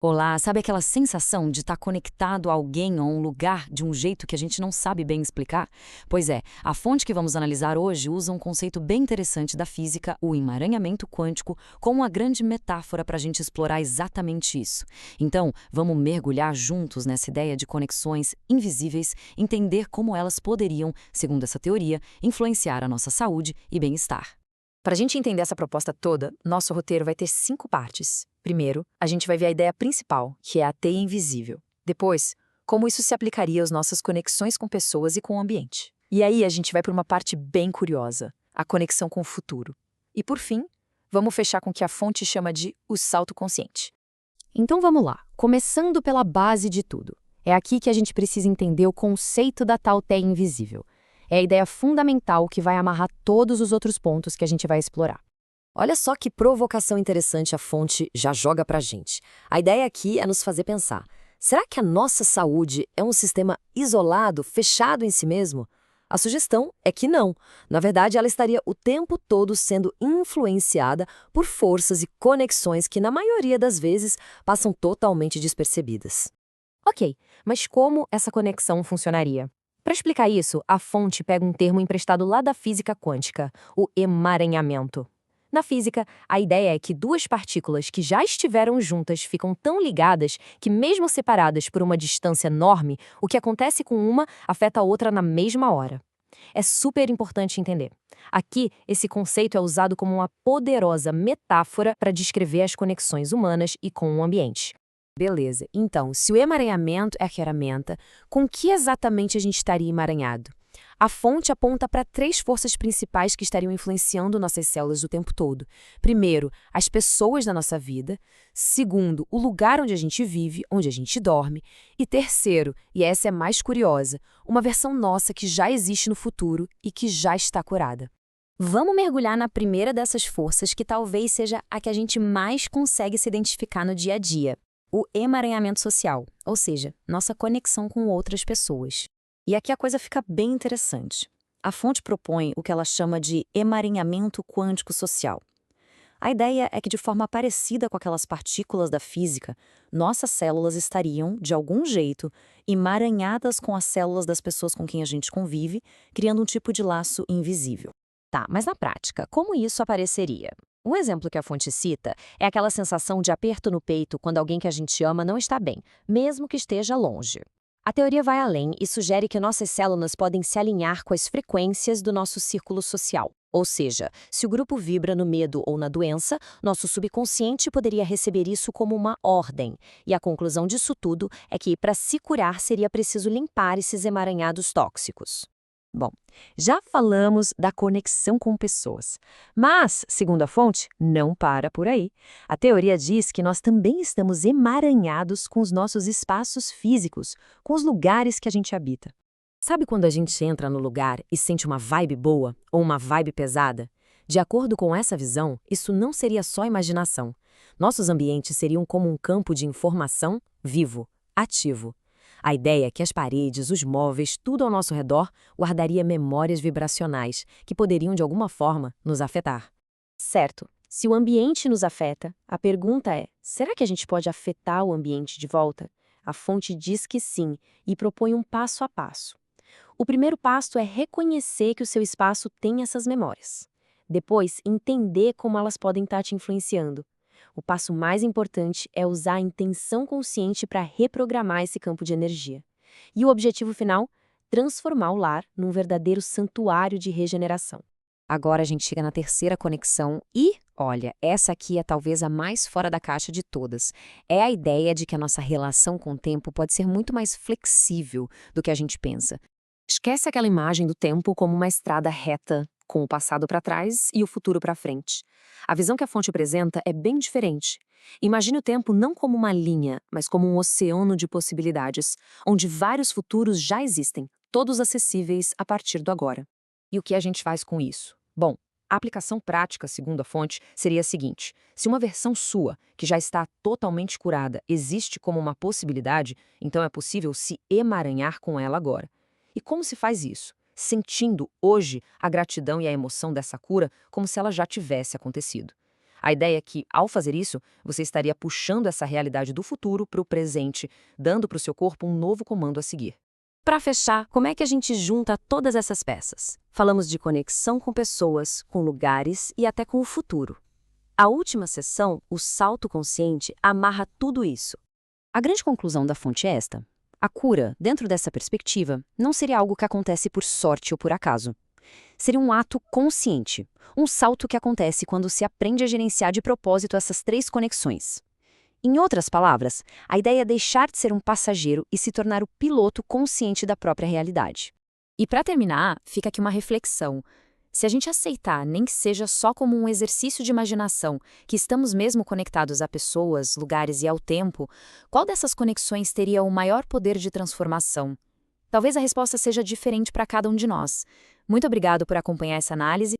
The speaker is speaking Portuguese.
Olá, sabe aquela sensação de estar conectado a alguém ou a um lugar de um jeito que a gente não sabe bem explicar? Pois é, a fonte que vamos analisar hoje usa um conceito bem interessante da física, o emaranhamento quântico, como uma grande metáfora para a gente explorar exatamente isso. Então, vamos mergulhar juntos nessa ideia de conexões invisíveis, entender como elas poderiam, segundo essa teoria, influenciar a nossa saúde e bem-estar. Para a gente entender essa proposta toda, nosso roteiro vai ter 5 partes. Primeiro, a gente vai ver a ideia principal, que é a teia invisível. Depois, como isso se aplicaria às nossas conexões com pessoas e com o ambiente. E aí a gente vai para uma parte bem curiosa, a conexão com o futuro. E por fim, vamos fechar com o que a fonte chama de o salto consciente. Então vamos lá, começando pela base de tudo. É aqui que a gente precisa entender o conceito da tal teia invisível. É a ideia fundamental que vai amarrar todos os outros pontos que a gente vai explorar. Olha só que provocação interessante a fonte já joga pra gente. A ideia aqui é nos fazer pensar: será que a nossa saúde é um sistema isolado, fechado em si mesmo? A sugestão é que não. Na verdade, ela estaria o tempo todo sendo influenciada por forças e conexões que, na maioria das vezes, passam totalmente despercebidas. Ok, mas como essa conexão funcionaria? Para explicar isso, a fonte pega um termo emprestado lá da física quântica, o emaranhamento. Na física, a ideia é que duas partículas que já estiveram juntas ficam tão ligadas que, mesmo separadas por uma distância enorme, o que acontece com uma afeta a outra na mesma hora. É super importante entender. Aqui, esse conceito é usado como uma poderosa metáfora para descrever as conexões humanas e com o ambiente. Beleza, então, se o emaranhamento é a ferramenta, com que exatamente a gente estaria emaranhado? A fonte aponta para 3 forças principais que estariam influenciando nossas células o tempo todo. Primeiro, as pessoas da nossa vida. Segundo, o lugar onde a gente vive, onde a gente dorme. E terceiro, e essa é mais curiosa, uma versão nossa que já existe no futuro e que já está curada. Vamos mergulhar na primeira dessas forças, que talvez seja a que a gente mais consegue se identificar no dia a dia: o emaranhamento social, ou seja, nossa conexão com outras pessoas. E aqui a coisa fica bem interessante. A fonte propõe o que ela chama de emaranhamento quântico social. A ideia é que, de forma parecida com aquelas partículas da física, nossas células estariam, de algum jeito, emaranhadas com as células das pessoas com quem a gente convive, criando um tipo de laço invisível. Tá, mas na prática, como isso apareceria? Um exemplo que a fonte cita é aquela sensação de aperto no peito quando alguém que a gente ama não está bem, mesmo que esteja longe. A teoria vai além e sugere que nossas células podem se alinhar com as frequências do nosso círculo social. Ou seja, se o grupo vibra no medo ou na doença, nosso subconsciente poderia receber isso como uma ordem. E a conclusão disso tudo é que, para se curar, seria preciso limpar esses emaranhados tóxicos. Bom, já falamos da conexão com pessoas, mas, segundo a fonte, não para por aí. A teoria diz que nós também estamos emaranhados com os nossos espaços físicos, com os lugares que a gente habita. Sabe quando a gente entra no lugar e sente uma vibe boa ou uma vibe pesada? De acordo com essa visão, isso não seria só imaginação. Nossos ambientes seriam como um campo de informação vivo, ativo. A ideia é que as paredes, os móveis, tudo ao nosso redor guardaria memórias vibracionais que poderiam, de alguma forma, nos afetar. Certo. Se o ambiente nos afeta, a pergunta é: será que a gente pode afetar o ambiente de volta? A fonte diz que sim e propõe um passo a passo. O primeiro passo é reconhecer que o seu espaço tem essas memórias. Depois, entender como elas podem estar te influenciando. O passo mais importante é usar a intenção consciente para reprogramar esse campo de energia. E o objetivo final? Transformar o lar num verdadeiro santuário de regeneração. Agora a gente chega na terceira conexão e, olha, essa aqui é talvez a mais fora da caixa de todas. É a ideia de que a nossa relação com o tempo pode ser muito mais flexível do que a gente pensa. Esquece aquela imagem do tempo como uma estrada reta, com o passado para trás e o futuro para frente. A visão que a fonte apresenta é bem diferente. Imagine o tempo não como uma linha, mas como um oceano de possibilidades, onde vários futuros já existem, todos acessíveis a partir do agora. E o que a gente faz com isso? Bom, a aplicação prática, segundo a fonte, seria a seguinte: se uma versão sua, que já está totalmente curada, existe como uma possibilidade, então é possível se emaranhar com ela agora. E como se faz isso? Sentindo, hoje, a gratidão e a emoção dessa cura como se ela já tivesse acontecido. A ideia é que, ao fazer isso, você estaria puxando essa realidade do futuro para o presente, dando para o seu corpo um novo comando a seguir. Para fechar, como é que a gente junta todas essas peças? Falamos de conexão com pessoas, com lugares e até com o futuro. A última sessão, o salto consciente, amarra tudo isso. A grande conclusão da fonte é esta. A cura, dentro dessa perspectiva, não seria algo que acontece por sorte ou por acaso. Seria um ato consciente, um salto que acontece quando se aprende a gerenciar de propósito essas 3 conexões. Em outras palavras, a ideia é deixar de ser um passageiro e se tornar o piloto consciente da própria realidade. E para terminar, fica aqui uma reflexão. Se a gente aceitar, nem que seja só como um exercício de imaginação, que estamos mesmo conectados a pessoas, lugares e ao tempo, qual dessas conexões teria o maior poder de transformação? Talvez a resposta seja diferente para cada um de nós. Muito obrigado por acompanhar essa análise.